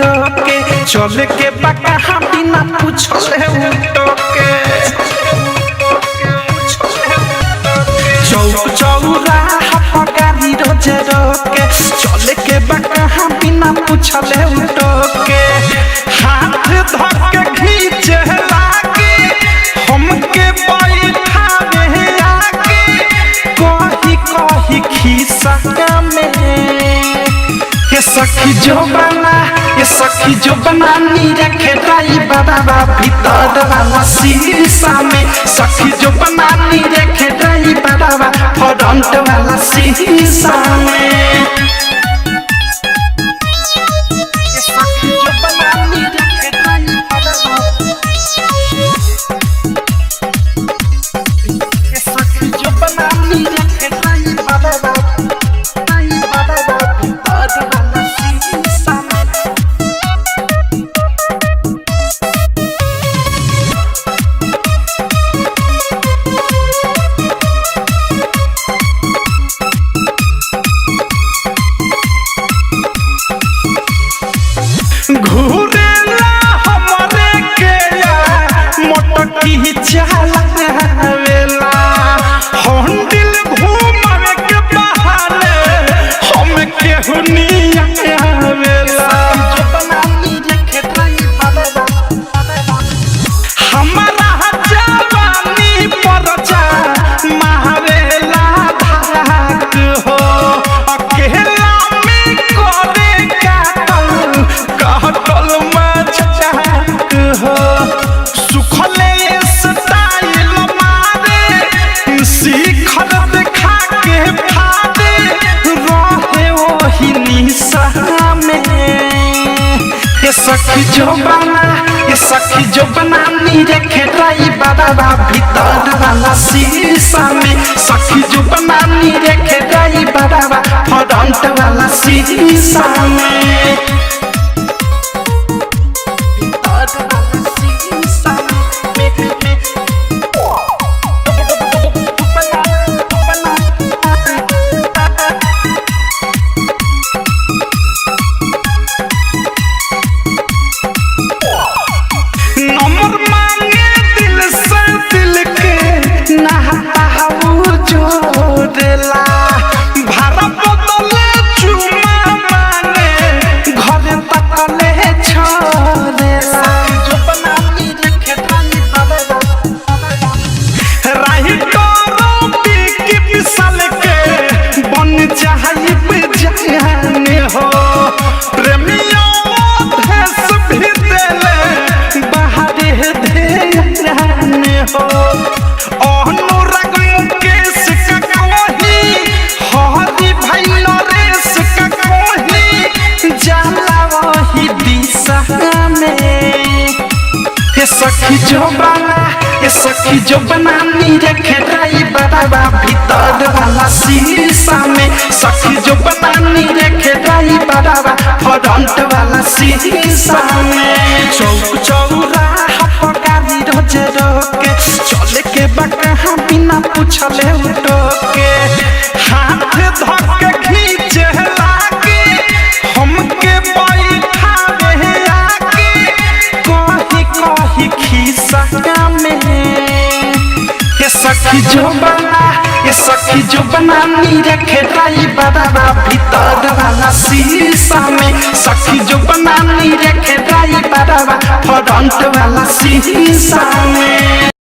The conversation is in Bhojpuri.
रोके चले के बका बिना पूछले उठोके चौक चौराहा गाड़ी रोजे रोके चले के बका बिना पूछले उठोके हाथ धके खींचे लागे हमके बैठावे आगे कही कही खिस्सा में ये सखी जो बना नी रखे राई बराबा भीतर वाला शीशा में सखी जो बना नी रखे राई बराबा फ्रंट वाला शीशा में घूरेला हमरे के मोटकी चलावेला हंडिल घूमवे के बहाने हम केहू निया आवेला हमारा जवानी पर जा मारेला भाग हो अकेला में करे काटल मजाक हो सुखले स्टाइल मारे शिखर देखा के फादे रहे वही निशा में ये सखी जो बना नी रखे राई बराबा भीतर वाला शीशा में सखी जो बना नी रखे राई बराबा फ्रंट वाला शीशा में नंबर मांगे दिल से दिल के नहाता वो जोड़ेला भाड़ा बदले चुमा मांगे घर तकले छोड़ेला जो बना नी रखे रानी राही करो की विशाल के बन जाए जाने हो प्रेमियों देश भी देले हो अनुराग मुकेश का कोही हरी भाई नरेश का कोही जाला वही दिशा में ये सखी जो बना नी रखे राई बराबा भीतर वाला शीशा में सखी जो बना नी रखे राई बराबा फ्रंट वाला शीशा में चौक चौराहा गाड़ी रोजे रोके चले के बका बिना पूछले उठोके हाथ धके खींचे लागे हमके बैठावे आगे कही कही खिस्सा में ये सखी जो बना नी रखे राई बराबा भीतर वाला शीशा में सखी जो बना नी रखे राई बराबा फ्रंट वाला शीशा में